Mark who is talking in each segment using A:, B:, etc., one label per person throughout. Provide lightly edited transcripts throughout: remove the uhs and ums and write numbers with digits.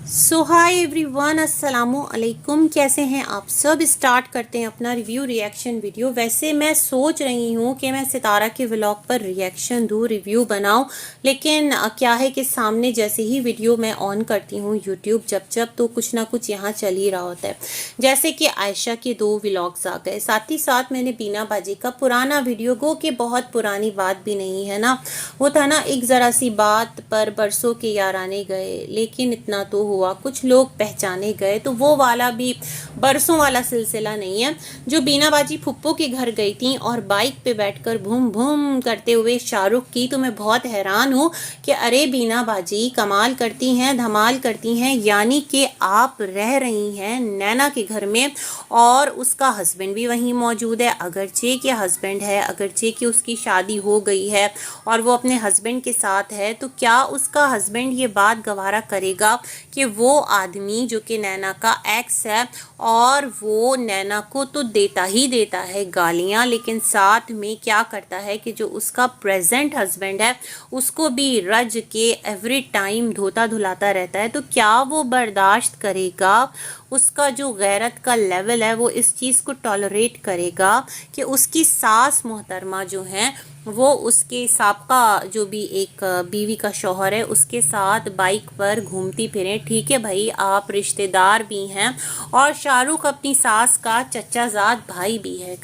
A: सो hi everyone, अस्सलामु अलैकुम। कैसे हैं आप सब। स्टार्ट करते हैं अपना रिव्यू रिएक्शन वीडियो। वैसे मैं सोच रही हूँ कि मैं सितारा के व्लॉग पर रिएक्शन दूँ, रिव्यू बनाऊँ, लेकिन क्या है कि सामने जैसे ही वीडियो मैं ऑन करती हूँ यूट्यूब जब तो कुछ ना कुछ यहाँ चल ही रहा होता है। जैसे कि आयशा के 2 व्लॉग्स आ गए, साथ ही साथ मैंने बीना बाजी का पुराना वीडियो, गो कि बहुत पुरानी बात भी नहीं है ना, वो था ना एक ज़रा सी बात पर बरसों के याराने गए, लेकिन इतना तो हुआ कुछ लोग पहचाने गए। तो वो वाला भी बरसों वाला सिलसिला नहीं है। जो बीना बाजी फुप्पो के घर गई थी और बाइक पे बैठकर भूम भूम करते हुए शाहरुख की, तो मैं बहुत हैरान हूँ कि अरे बीना बाजी कमाल करती हैं, धमाल करती हैं। यानी कि आप रह रही हैं नैना के घर में और उसका हस्बैंड भी वहीं मौजूद है। अगरचे कि हस्बैंड है, अगरचे कि उसकी शादी हो गई है और वो अपने हस्बैंड के साथ है, तो क्या उसका हस्बैंड ये बात गवारा करेगा कि वो आदमी जो कि नैना का एक्स है और वो नैना को तो देता ही देता है गालियां, लेकिन साथ में क्या करता है कि जो उसका प्रेजेंट हस्बैंड है उसको भी रज के एवरी टाइम धोता धुलाता रहता है। तो क्या वो बर्दाश्त करेगा, उसका जो गैरत का लेवल है वो इस चीज़ को टॉलरेट करेगा कि उसकी सास मोहतरमा जो हैं वो उसके साबका जो भी एक बीवी का शौहर है उसके साथ बाइक पर घूमती फिरें। ठीक है भाई, आप रिश्तेदार भी हैं और शाहरुख अपनी सास का चचाजाद भाई भी है।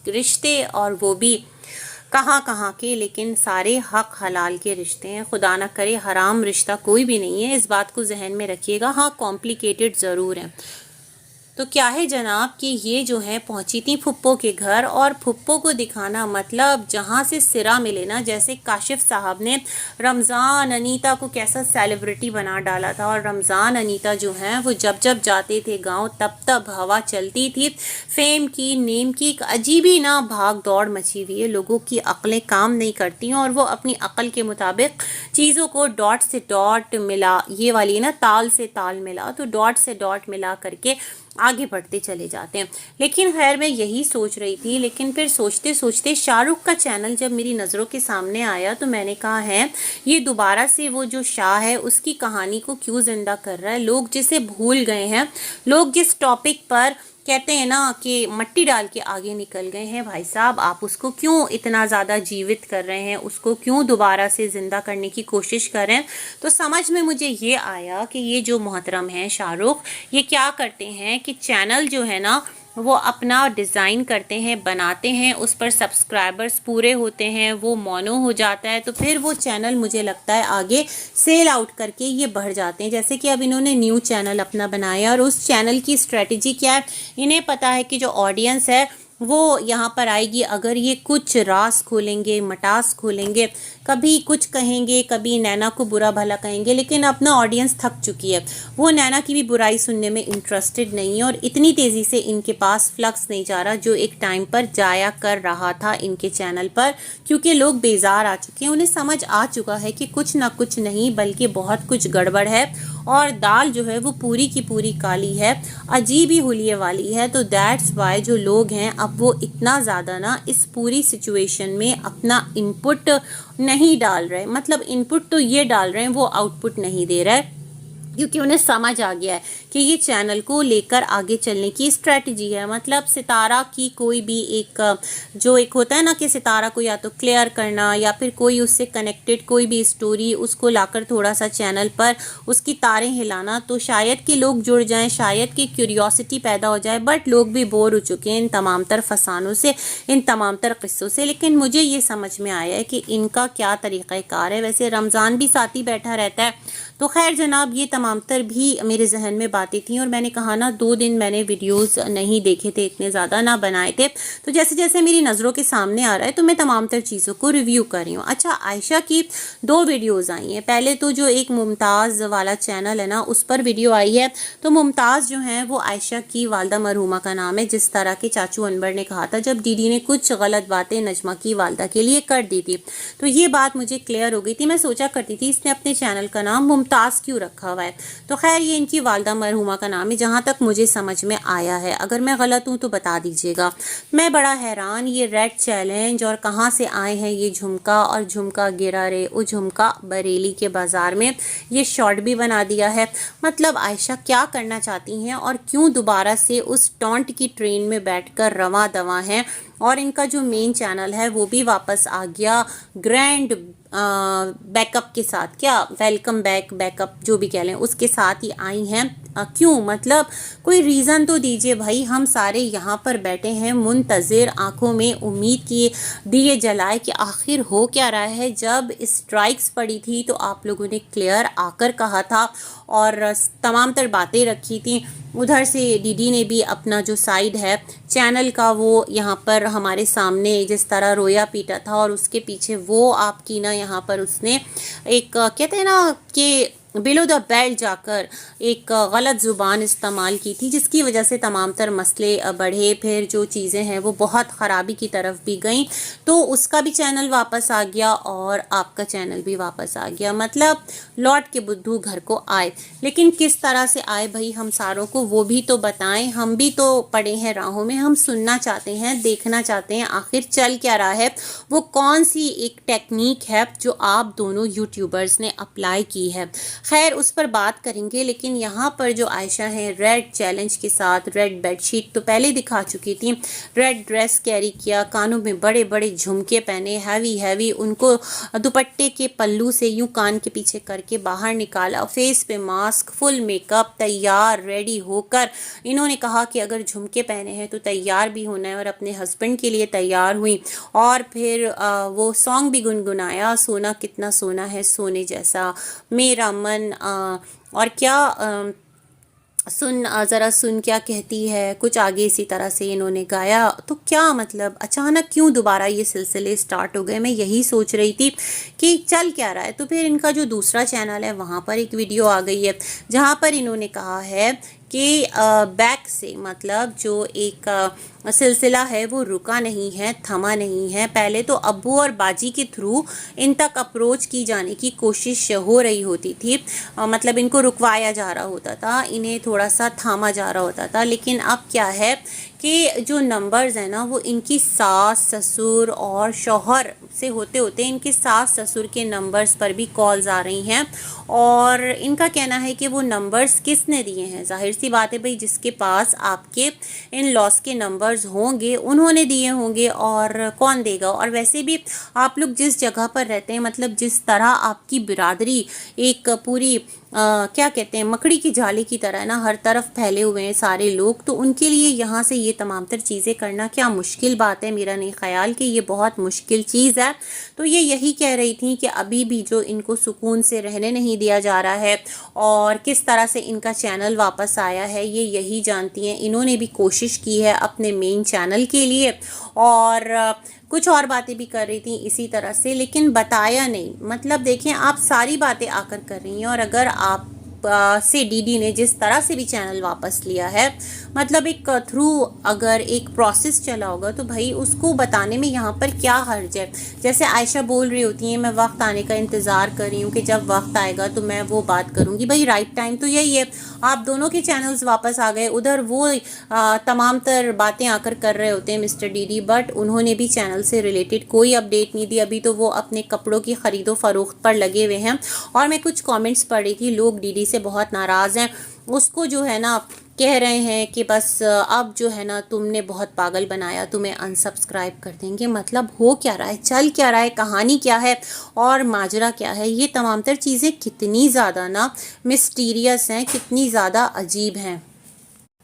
A: रिश्ते और वो भी कहाँ कहाँ के, लेकिन सारे हक हलाल के रिश्ते हैं। खुदा ना करे हराम रिश्ता कोई भी नहीं है, इस बात को जहन में रखिएगा। हाँ, कॉम्प्लिकेटेड ज़रूर है। तो क्या है जनाब कि ये जो है पहुंची थी फुप्पो के घर और फुप्पो को दिखाना मतलब जहां से सिरा मिले ना। जैसे काशिफ साहब ने रमज़ान अनीता को कैसा सेलिब्रिटी बना डाला था और रमज़ान अनीता जो हैं वो जब जब जाते थे गांव तब हवा चलती थी फेम की, नेम की। एक अजीब ही ना भाग दौड़ मची हुई है, लोगों की अक्लें काम नहीं करती और वो अपनी अक्ल के मुताबिक चीज़ों को डॉट से डॉट मिला, ये वाली ना ताल से ताल मिला, तो डॉट से डॉट मिला करके आगे बढ़ते चले जाते हैं। लेकिन खैर मैं यही सोच रही थी, लेकिन फिर सोचते सोचते शाहरुख का चैनल जब मेरी नज़रों के सामने आया तो मैंने कहा है ये दोबारा से वो जो शाह है उसकी कहानी को क्यों जिंदा कर रहा है। लोग जिसे भूल गए हैं, लोग जिस टॉपिक पर कहते हैं ना कि मट्टी डाल के आगे निकल गए हैं, भाई साहब आप उसको क्यों इतना ज़्यादा जीवित कर रहे हैं, उसको क्यों दोबारा से ज़िंदा करने की कोशिश कर रहे हैं। तो समझ में मुझे ये आया कि ये जो मोहतरम हैं शाहरुख, ये क्या करते हैं कि चैनल जो है ना वो अपना डिज़ाइन करते हैं, बनाते हैं, उस पर सब्सक्राइबर्स पूरे होते हैं, वो मोनो हो जाता है, तो फिर वो चैनल मुझे लगता है आगे सेल आउट करके ये बढ़ जाते हैं। जैसे कि अब इन्होंने न्यू चैनल अपना बनाया और उस चैनल की स्ट्रेटजी क्या है, इन्हें पता है कि जो ऑडियंस है वो यहाँ पर आएगी अगर ये कुछ राज खोलेंगे, मटास खोलेंगे, कभी कुछ कहेंगे, कभी नैना को बुरा भला कहेंगे, लेकिन अपना ऑडियंस थक चुकी है, वो नैना की भी बुराई सुनने में इंटरेस्टेड नहीं है और इतनी तेज़ी से इनके पास फ्लक्स नहीं जा रहा जो एक टाइम पर जाया कर रहा था इनके चैनल पर, क्योंकि लोग बेजार आ चुके हैं। उन्हें समझ आ चुका है कि कुछ ना कुछ नहीं बल्कि बहुत कुछ गड़बड़ है और दाल जो है वो पूरी की पूरी काली है, अजीब ही हुलिये वाली है। तो दैट्स वाई जो लोग हैं अब वो इतना ज़्यादा ना इस पूरी सिचुएशन में अपना इनपुट नहीं डाल रहे, मतलब इनपुट तो ये डाल रहे हैं, वो आउटपुट नहीं दे रहा है, क्योंकि उन्हें समझ आ गया है कि ये चैनल को लेकर आगे चलने की स्ट्रेटजी है। मतलब सितारा की कोई भी एक जो एक होता है ना कि सितारा को या तो क्लियर करना या फिर कोई उससे कनेक्टेड कोई भी स्टोरी उसको लाकर थोड़ा सा चैनल पर उसकी तारें हिलाना, तो शायद कि लोग जुड़ जाएं, शायद कि क्यूरियोसिटी पैदा हो जाए। बट लोग भी बोर हो चुके हैं इन तमाम तर फसानों से, इन तमाम तर किस्सों से। लेकिन मुझे ये समझ में आया है कि इनका क्या तरीक़ाकार है। वैसे रमज़ान भी साथ ही बैठा रहता है, तो खैर जनाब ये तमाम तर भी मेरे जहन में बातें थी और मैंने कहा ना 2 दिन मैंने वीडियोस नहीं देखे थे, इतने ज़्यादा ना बनाए थे, तो जैसे जैसे मेरी नज़रों के सामने आ रहा है तो मैं तमाम तर चीज़ों को रिव्यू कर रही हूँ। अच्छा, आयशा की 2 वीडियोस आई हैं। पहले तो जो एक मुमताज़ वाला चैनल है ना उस पर वीडियो आई है, तो मुमताज़ जो है वो आयशा की वालदा मरहूमा का नाम है, जिस तरह के चाचू अनवर ने कहा था जब दीदी ने कुछ गलत बातें नजमा की वालदा के लिए कर दी थी, तो ये बात मुझे क्लियर हो गई थी। मैं सोचा करती थी इसने अपने चैनल का नाम मुमताज़ क्यों रखा हुआ है। तो खैर ये इनकी वालदा मरहुमा का नाम है जहाँ तक मुझे समझ में आया है, अगर मैं गलत हूँ तो बता दीजिएगा। मैं बड़ा हैरान, ये रेड चैलेंज और कहाँ से आए हैं ये झुमका, और झुमका गिरा रे वो झुमका बरेली के बाज़ार में, ये शॉर्ट भी बना दिया है। मतलब आयशा क्या करना चाहती हैं और क्यों दोबारा से उस टॉन्ट की ट्रेन में बैठकर रवां दवां हैं। और इनका जो मेन चैनल है वो भी वापस आ गया ग्रैंड बैकअप के साथ, क्या वेलकम बैक बैकअप जो भी कह लें उसके साथ ही आई हैं। क्यों, मतलब कोई रीज़न तो दीजिए भाई। हम सारे यहाँ पर बैठे हैं मुंतज़िर, आंखों में उम्मीद किए दिए जलाए कि आखिर हो क्या रहा है। जब स्ट्राइक्स पड़ी थी तो आप लोगों ने क्लियर आकर कहा था और तमाम तर बातें रखी थी। उधर से डीडी ने भी अपना जो साइड है चैनल का वो यहाँ पर हमारे सामने जिस तरह रोया पीटा था, और उसके पीछे वो आपकी ना यहाँ पर उसने एक कहते हैं ना कि बिलो द बेल्ट जाकर एक गलत ज़ुबान इस्तेमाल की थी, जिसकी वजह से तमाम तर मसले बढ़े। फिर जो चीज़ें हैं वो बहुत ख़राबी की तरफ भी गई, तो उसका भी चैनल वापस आ गया और आपका चैनल भी वापस आ गया। मतलब लौट के बुद्धू घर को आए, लेकिन किस तरह से आए भाई हम सारों को वो भी तो बताएं। हम भी तो पड़े हैं राहों में, हम सुनना चाहते हैं, देखना चाहते हैं आखिर चल क्या रहा है। वो कौन सी एक टेक्निक है जो आप दोनों यूट्यूबर्स ने अप्लाई की है। खैर उस पर बात करेंगे, लेकिन यहाँ पर जो आयशा है रेड चैलेंज के साथ, रेड बेडशीट तो पहले दिखा चुकी थी, रेड ड्रेस कैरी किया, कानों में बड़े बड़े झुमके पहने, हैवी हैवी उनको दुपट्टे के पल्लू से यूं कान के पीछे करके बाहर निकाला, फेस पे मास्क, फुल मेकअप, तैयार रेडी होकर इन्होंने कहा कि अगर झुमके पहने हैं तो तैयार भी होना है, और अपने हस्बैंड के लिए तैयार हुई। और फिर वो सॉन्ग भी गुनगुनाया, सोना कितना सोना है सोने जैसा मेरा मन, और क्या सुन ज़रा सुन क्या कहती है, कुछ आगे इसी तरह से इन्होंने गाया। तो क्या मतलब अचानक क्यों दोबारा ये सिलसिले स्टार्ट हो गए, मैं यही सोच रही थी कि चल क्या रहा है। तो फिर इनका जो दूसरा चैनल है वहाँ पर एक वीडियो आ गई है जहाँ पर इन्होंने कहा है कि बैक से, मतलब जो एक सिलसिला है वो रुका नहीं है, थमा नहीं है। पहले तो अब्बू और बाजी के थ्रू इन तक अप्रोच की जाने की कोशिश हो रही होती थी, मतलब इनको रुकवाया जा रहा होता था, इन्हें थोड़ा सा थामा जा रहा होता था। लेकिन अब क्या है कि जो नंबर्स हैं ना वो इनकी सास ससुर और शौहर से होते होते इनके सास ससुर के नंबर्स पर भी कॉल्स आ रही हैं, और इनका कहना है कि वो नंबर्स किसने दिए हैं। जाहिर सी बात है भाई, जिसके पास आपके इन लॉस के नंबर्स होंगे उन्होंने दिए होंगे, और कौन देगा। और वैसे भी आप लोग जिस जगह पर रहते हैं, मतलब जिस तरह आपकी बिरादरी एक पूरी क्या कहते हैं मकड़ी की जाली की तरह ना हर तरफ फैले हुए हैं सारे लोग, तो उनके लिए यहाँ से ये तमाम तर चीज़ें करना क्या मुश्किल बात है। मेरा नहीं ख्याल कि ये बहुत मुश्किल चीज़ है। तो ये यही कह रही थी कि अभी भी जो इनको सुकून से रहने नहीं दिया जा रहा है और किस तरह से इनका चैनल वापस आया है ये यही जानती हैं। इन्होंने भी कोशिश की है अपने मेन चैनल के लिए, और कुछ और बातें भी कर रही थी इसी तरह से, लेकिन बताया नहीं। मतलब देखें, आप सारी बातें आकर कर रही हैं, और अगर आप से डीडी ने जिस तरह से भी चैनल वापस लिया है, मतलब एक थ्रू अगर एक प्रोसेस चला होगा तो भाई उसको बताने में यहाँ पर क्या हर्ज है। जैसे आयशा बोल रही होती है मैं वक्त आने का इंतज़ार कर रही हूँ कि जब वक्त आएगा तो मैं वो बात करूँगी। भाई राइट टाइम तो यही है। आप दोनों के चैनल्स वापस आ गए, उधर वो तमाम तर बातें आकर कर रहे होते हैं मिस्टर डीडी, बट उन्होंने भी चैनल से रिलेटेड कोई अपडेट नहीं दी। अभी तो वो अपने कपड़ों की ख़रीदो फरोख्त पर लगे हुए हैं। और मैं कुछ कमेंट्स पढ़ रही थी, लोग डीडी से बहुत नाराज़ हैं, उसको जो है ना कह रहे हैं कि बस अब जो है ना तुमने बहुत पागल बनाया, तुम्हें अनसब्सक्राइब कर देंगे। मतलब हो क्या रहा है, चल क्या रहा है, कहानी क्या है और माजरा क्या है। ये तमाम तर चीज़ें कितनी ज़्यादा ना मिस्टीरियस हैं, कितनी ज़्यादा अजीब हैं।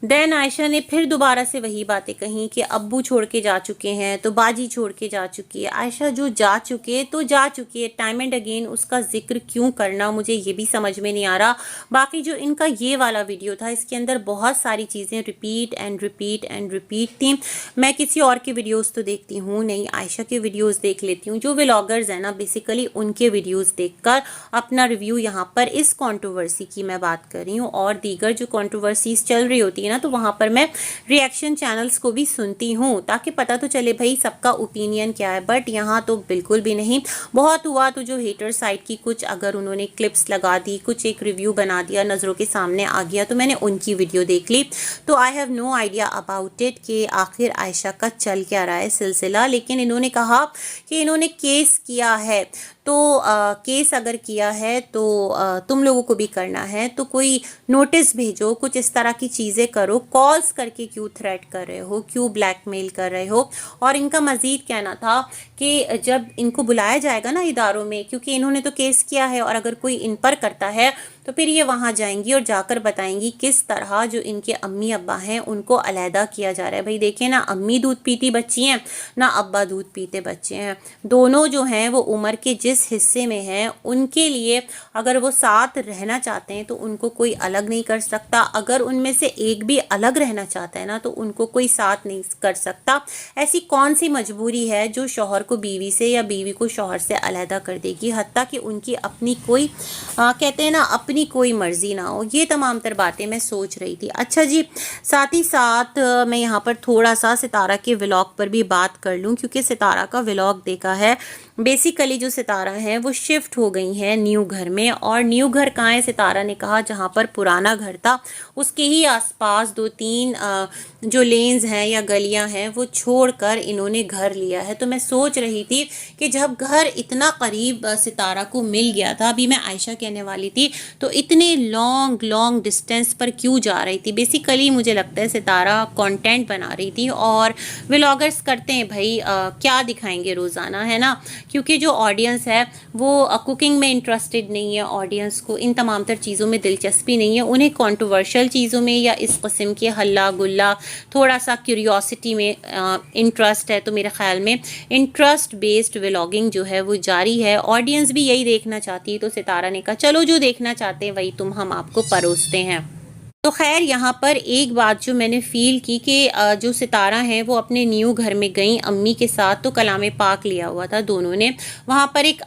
A: देन आयशा ने फिर दोबारा से वही बातें कही कि अब्बू छोड़ के जा चुके हैं तो बाजी छोड़ के जा चुकी है। आयशा जो जा चुके तो जा चुकी है, टाइम एंड अगेन उसका जिक्र क्यों करना, मुझे ये भी समझ में नहीं आ रहा। बाकी जो इनका ये वाला वीडियो था इसके अंदर बहुत सारी चीज़ें repeat and repeat and repeat थी। मैं किसी और के वीडियोज़ तो देखती हूँ नहीं, आयशा के वीडियोज़ देख लेती हूँ। जो व्लॉगर्स हैं ना बेसिकली उनके वीडियोज़ देखकर अपना रिव्यू यहाँ पर इस कॉन्ट्रोवर्सी की मैं बात कर रही हूँ, और दीगर जो कॉन्ट्रोवर्सीज चल रही होती है है ना, तो वहाँ पर मैं रिएक्शन चैनल्स को भी सुनती हूँ ताकि पता तो चले भाई सबका ओपिनियन क्या है। बट यहाँ तो बिल्कुल भी नहीं। बहुत हुआ तो जो हेटर साइड की कुछ अगर उन्होंने क्लिप्स लगा दी, कुछ एक रिव्यू बना दिया, नज़रों के सामने आ गया, तो मैंने उनकी वीडियो देख ली। तो I have no idea about it कि आखिर आयशा का चल क्या रहा है सिलसिला। लेकिन इन्होंने कहा कि इन्होंने केस किया है, तो केस अगर किया है तो तुम लोगों को भी करना है, तो कोई नोटिस भेजो, कुछ इस तरह की चीज़ें करो। कॉल्स करके क्यों थ्रेट कर रहे हो, क्यों ब्लैकमेल कर रहे हो। और इनका मज़ीद कहना था कि जब इनको बुलाया जाएगा ना इदारों में, क्योंकि इन्होंने तो केस किया है, और अगर कोई इन पर करता है तो फिर ये वहाँ जाएंगी और जाकर बताएंगी किस तरह जो इनके अम्मी अब्बा हैं उनको अलहदा किया जा रहा है। भाई देखिए ना, अम्मी दूध पीती बच्ची हैं ना अब्बा दूध पीते बच्चे हैं। दोनों जो हैं वो उम्र के जिस हिस्से में हैं, उनके लिए अगर वो साथ रहना चाहते हैं तो उनको कोई अलग नहीं कर सकता। अगर उनमें से एक भी अलग रहना चाहता है ना, तो उनको कोई साथ नहीं कर सकता। ऐसी कौन सी मजबूरी है जो शौहर को बीवी से या बीवी को शौहर से अलहदा कर देगी, हत्ता कि उनकी अपनी कोई कहते हैं ना अपनी कोई मर्जी ना हो। ये तमाम तर बातें मैं सोच रही थी। अच्छा जी, साथ ही साथ मैं यहाँ पर थोड़ा सा सितारा के व्लॉग पर भी बात कर लूँ, क्योंकि सितारा का व्लॉग देखा है। बेसिकली जो सितारा है वो शिफ्ट हो गई हैं न्यू घर में, और न्यू घर कहाँ है, सितारा ने कहा जहाँ पर पुराना घर था उसके ही आसपास 2-3 जो लेन्स हैं या गलियां हैं वो छोड़कर इन्होंने घर लिया है। तो मैं सोच रही थी कि जब घर इतना करीब सितारा को मिल गया था, अभी मैं आयशा कहने वाली थी, तो इतने लॉन्ग डिस्टेंस पर क्यों जा रही थी। बेसिकली मुझे लगता है सितारा कंटेंट बना रही थी, और व्लॉगर्स करते हैं भाई क्या दिखाएंगे रोज़ाना, है ना, क्योंकि जो ऑडियंस है वो कुकिंग में इंटरेस्टेड नहीं है, ऑडियंस को इन तमाम तर चीज़ों में दिलचस्पी नहीं है, उन्हें कंट्रोवर्शियल चीज़ों में या इस किस्म के हल्ला गुल्ला थोड़ा सा क्यूरियोसिटी में इंटरेस्ट है। तो मेरे ख्याल में इंटरेस्ट बेस्ड व्लॉगिंग जो है वो जारी है, ऑडियंस भी यही देखना चाहती है। तो सितारा ने कहा चलो जो देखना चाहते हैं वही हम आपको परोसते हैं। तो खैर यहाँ पर एक बात जो मैंने फ़ील की कि जो सितारा हैं वो अपने न्यू घर में गई अम्मी के साथ, तो कलाम पाक लिया हुआ था दोनों ने। वहाँ पर एक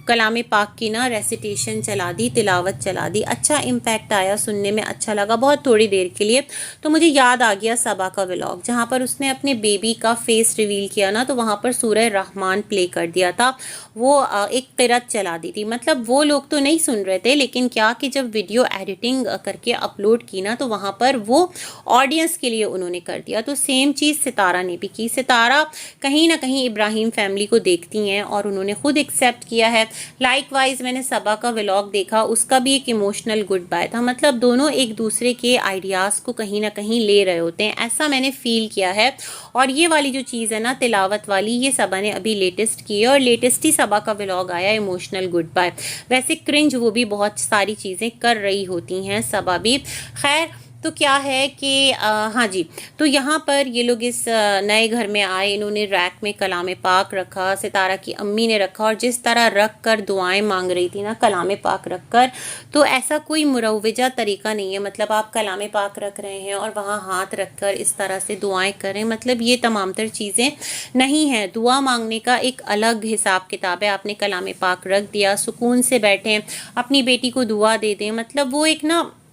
A: कलाम पाक की ना रेसिटेशन चला दी, तिलावत चला दी। अच्छा इम्पैक्ट आया, सुनने में अच्छा लगा बहुत थोड़ी देर के लिए। तो मुझे याद आ गया सबा का व्लॉग, जहाँ पर उसने अपने बेबी का फेस रिवील किया ना, तो वहाँ पर सूरह रहमान प्ले कर दिया था, वो एक क़िरात चला दी थी। मतलब वो लोग तो नहीं सुन रहे थे, लेकिन क्या कि जब वीडियो एडिटिंग करके अपलोड की ना, तो वहाँ पर वो ऑडियंस के लिए उन्होंने कर दिया। तो सेम चीज़ सितारा ने भी की। सितारा कहीं ना कहीं इब्राहिम फैमिली को देखती हैं और उन्होंने खुद एक्सेप्ट किया है। लाइकवाइज मैंने सबा का व्लॉग देखा, उसका भी एक इमोशनल गुड बाय था। मतलब दोनों एक दूसरे के आइडियाज़ को कहीं ना कहीं ले रहे होते हैं, ऐसा मैंने फील किया है। और ये वाली जो चीज़ है ना तिलावत वाली, ये सबा ने अभी लेटेस्ट की है, और लेटेस्ट ही सबा का व्लॉग आया इमोशनल गुड बाय। वैसे क्रिंज वो भी बहुत सारी चीज़ें कर रही होती हैं सबा भी। खैर तो क्या है कि हाँ जी, तो यहाँ पर ये लोग इस नए घर में आए, इन्होंने रैक में कलाम पाक रखा, सितारा की अम्मी ने रखा, और जिस तरह रख कर दुआएं मांग रही थी ना कलाम पाक रख कर, तो ऐसा कोई मुरव्वजा तरीका नहीं है। मतलब आप कलाम पाक रख रहे हैं और वहाँ हाथ रख कर इस तरह से दुआएं करें, मतलब ये तमाम तर चीज़ें नहीं है। दुआ मांगने का एक अलग हिसाब किताब है। आपने कलाम पाक रख दिया, सुकून से बैठें, अपनी बेटी को दुआ दे दें, मतलब वो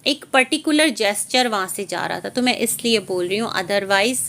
A: एक पर्टिकुलर जेस्चर वहाँ से जा रहा था, तो मैं इसलिए बोल रही हूँ। अदरवाइज़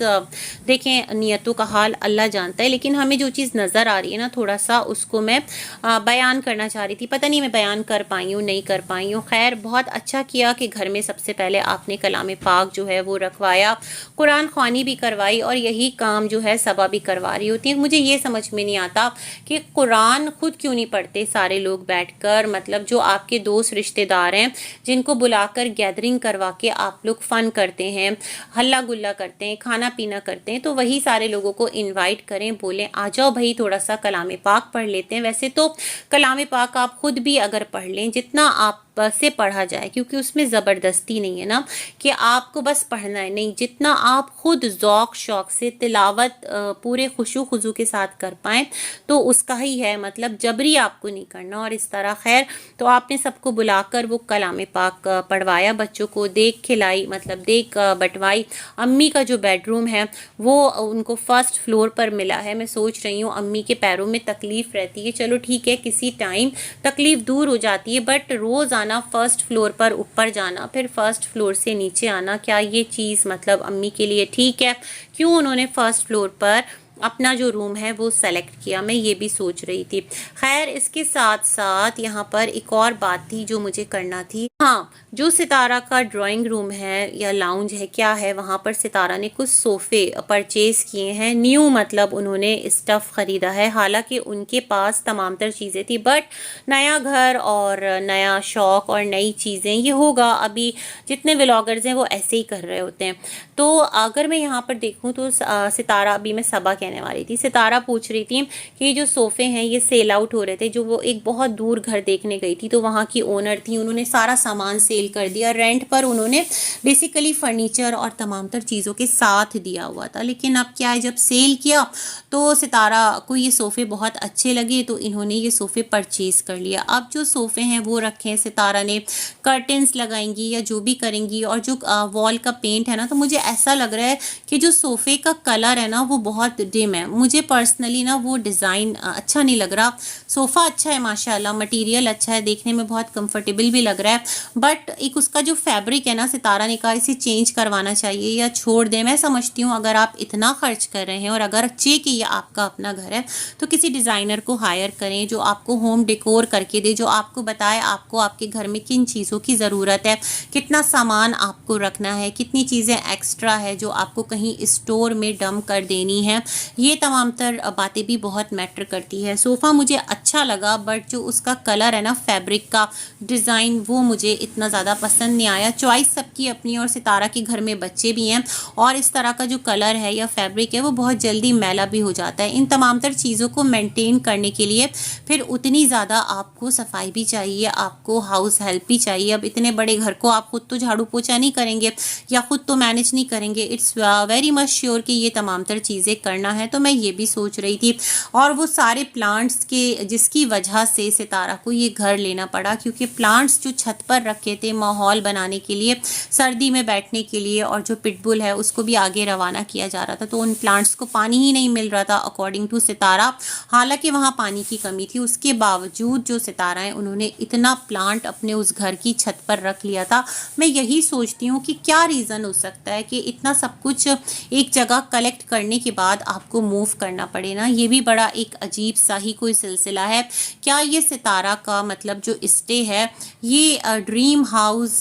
A: देखें नियतों का हाल अल्लाह जानता है, लेकिन हमें जो चीज़ नज़र आ रही है ना, थोड़ा सा उसको मैं बयान करना चाह रही थी। पता नहीं मैं बयान कर पाई हूँ नहीं कर पाई हूँ। खैर बहुत अच्छा किया कि घर में सबसे पहले आपने कलाम पाक जो है वो रखवाया, कुरान ख्वानी भी करवाई, और यही काम जो है सबा भी करवा रही होती है। मुझे ये समझ में नहीं आता कि कुरान खुद क्यों नहीं पढ़ते सारे लोग बैठकर। मतलब जो आपके दोस्त रिश्तेदार हैं जिनको बुलाकर गैदरिंग करवा के आप लोग फन करते हैं, हल्ला गुल्ला करते हैं, खाना पीना करते हैं, तो वही सारे लोगों को इनवाइट करें, बोलें आ जाओ भाई थोड़ा सा कलाम पाक पढ़ लेते हैं। वैसे तो कलाम पाक आप खुद भी अगर पढ़ लें, जितना आप से पढ़ा जाए, क्योंकि उसमें ज़बरदस्ती नहीं है ना कि आपको बस पढ़ना है, नहीं, जितना आप खुद ज़ौक़ शौक़ से तिलावत पूरे खुशू खुजू के साथ कर पाएँ तो उसका ही है। मतलब जबरी आपको नहीं करना। और इस तरह खैर तो आपने सबको बुलाकर वो कलाम पाक पढ़वाया, बच्चों को देख खिलाई, मतलब देख बटवाई। अम्मी का जो बेडरूम है वो उनको फर्स्ट फ्लोर पर मिला है। मैं सोच रही हूँ अम्मी के पैरों में तकलीफ़ रहती है, चलो ठीक है किसी टाइम तकलीफ़ दूर हो जाती है, बट रोज़ आना, फर्स्ट फ्लोर पर ऊपर जाना, फिर फर्स्ट फ्लोर से नीचे आना, क्या ये चीज़ मतलब अम्मी के लिए ठीक है? क्यों उन्होंने फर्स्ट फ्लोर पर अपना जो रूम है वो सेलेक्ट किया, मैं ये भी सोच रही थी। खैर, इसके साथ साथ यहाँ पर एक और बात थी जो मुझे करना थी। हाँ, जो सितारा का ड्राइंग रूम है या लाउंज है, क्या है, वहाँ पर सितारा ने कुछ सोफ़े परचेज़ किए हैं न्यू, मतलब उन्होंने स्टफ़ ख़रीदा है। हालांकि उनके पास तमाम तर चीज़ें थी, बट नया घर और नया शौक़ और नई चीज़ें, ये होगा। अभी जितने व्लॉगर्स हैं वो ऐसे ही कर रहे होते हैं। तो अगर मैं यहाँ पर देखूँ तो सितारा, अभी मैं सबा कहने वाली थी, सितारा पूछ रही थी कि ये जो सोफ़े हैं ये सेल आउट हो रहे थे। जो वो एक बहुत दूर घर देखने गई थी तो वहाँ की ओनर थी, उन्होंने सारा सामान सेल कर दिया। रेंट पर उन्होंने बेसिकली फर्नीचर और तमाम तर चीज़ों के साथ दिया हुआ था। लेकिन अब क्या है, जब सेल किया तो सितारा को ये सोफ़े बहुत अच्छे लगे तो इन्होंने ये सोफ़े परचेज़ कर लिया। अब जो सोफ़े हैं वो रखे हैं, सितारा ने कर्टन्स लगाएंगी या जो भी करेंगी। और जो वॉल का पेंट है ना, तो मुझे ऐसा लग रहा है कि जो सोफ़े का कलर है ना वो बहुत डिम है। मुझे पर्सनली ना वो डिज़ाइन अच्छा नहीं लग रहा। सोफ़ा अच्छा है माशाल्लाह, मटेरियल अच्छा है, देखने में बहुत कंफर्टेबल भी लग रहा है, बट एक उसका जो फैब्रिक है ना, सितारा ने कहा इसे चेंज करवाना चाहिए या छोड़ दें। मैं समझती हूँ अगर आप इतना खर्च कर रहे हैं और अगर अच्छे कि ये आपका अपना घर है तो किसी डिज़ाइनर को हायर करें जो आपको होम डेकोर करके दे, जो आपको बताए आपको आपके घर में किन चीज़ों की ज़रूरत है, कितना सामान आपको रखना है, कितनी चीज़ें एक्स्ट्रा है जो आपको कहीं स्टोर में डंप कर देनी है। ये तमाम तर बातें भी बहुत मैटर करती है। सोफ़ा मुझे अच्छा लगा, बट जो उसका कलर है ना, फैब्रिक का डिज़ाइन, वो मुझे इतना ज़्यादा पसंद नहीं आया। चॉइस सबकी अपनी, और सितारा के घर में बच्चे भी हैं और इस तरह का जो कलर है या फैब्रिक है वो बहुत जल्दी मैला भी हो जाता है। इन तमाम तर चीज़ों को मेंटेन करने के लिए फिर उतनी ज़्यादा आपको सफाई भी चाहिए, आपको हाउस हेल्प भी चाहिए। अब इतने बड़े घर को आप खुद तो झाड़ू पोछा नहीं करेंगे या खुद तो मैनेज नहीं करेंगे। इट्स वेरी मच श्योर कि ये तमाम तर चीज़ें करना है। तो मैं ये भी सोच रही थी, और वो सारे प्लांट्स के जिसकी वजह से सितारा को ये घर लेना पड़ा, क्योंकि प्लांट्स जो छत पर रखे थे माहौल बनाने के लिए, सर्दी में बैठने के लिए, और जो पिटबुल है उसको भी आगे रवाना किया जा रहा था, तो उन प्लांट्स को पानी ही नहीं मिल रहा था अकॉर्डिंग टू सितारा। हालांकि वहाँ पानी की कमी थी, उसके बावजूद जो सितारा है उन्होंने इतना प्लांट अपने उस घर की छत पर रख लिया था। मैं यही सोचती हूँ कि क्या रीज़न हो सकता है कि इतना सब कुछ एक जगह कलेक्ट करने के बाद आपको मूव करना पड़े ना। ये भी बड़ा एक अजीब सा ही कोई सिलसिला है। क्या ये सितारा का मतलब जो स्टे है, ये ड्रीम हाउस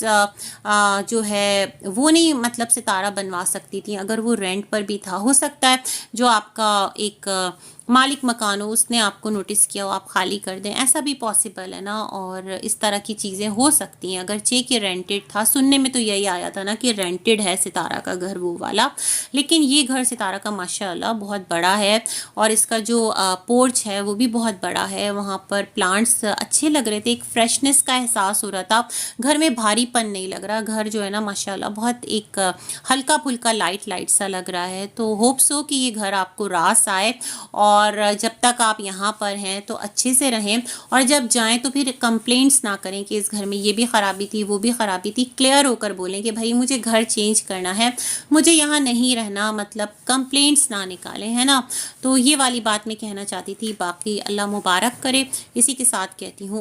A: जो है वो नहीं मतलब सितारा बनवा सकती थी अगर वो रेंट पर भी था? हो सकता है जो आपका एक मालिक मकान हो उसने आपको नोटिस किया हो, आप खाली कर दें, ऐसा भी पॉसिबल है ना। और इस तरह की चीज़ें हो सकती हैं। अगर कि रेंटेड था, सुनने में तो यही आया था ना कि रेंटेड है सितारा का घर वो वाला, लेकिन ये घर सितारा का माशाल्लाह बहुत बड़ा है और इसका जो पोर्च है वो भी बहुत बड़ा है। वहाँ पर प्लांट्स अच्छे लग रहे थे, एक फ्रेशनेस का एहसास हो रहा था, घर में भारीपन नहीं लग रहा। घर जो है ना माशाल्लाह बहुत एक हल्का फुल्का लाइट लाइट सा लग रहा है। तो होप सो कि ये घर आपको रास आए, और जब तक आप यहाँ पर हैं तो अच्छे से रहें, और जब जाएं तो फिर कंप्लेंट्स ना करें कि इस घर में ये भी ख़राबी थी वो भी ख़राबी थी। क्लियर होकर बोलें कि भाई मुझे घर चेंज करना है, मुझे यहाँ नहीं रहना, मतलब कंप्लेंट्स ना निकालें, है ना। तो ये वाली बात मैं कहना चाहती थी। बाकी अल्लाह मुबारक करे, इसी के साथ कहती हूँ।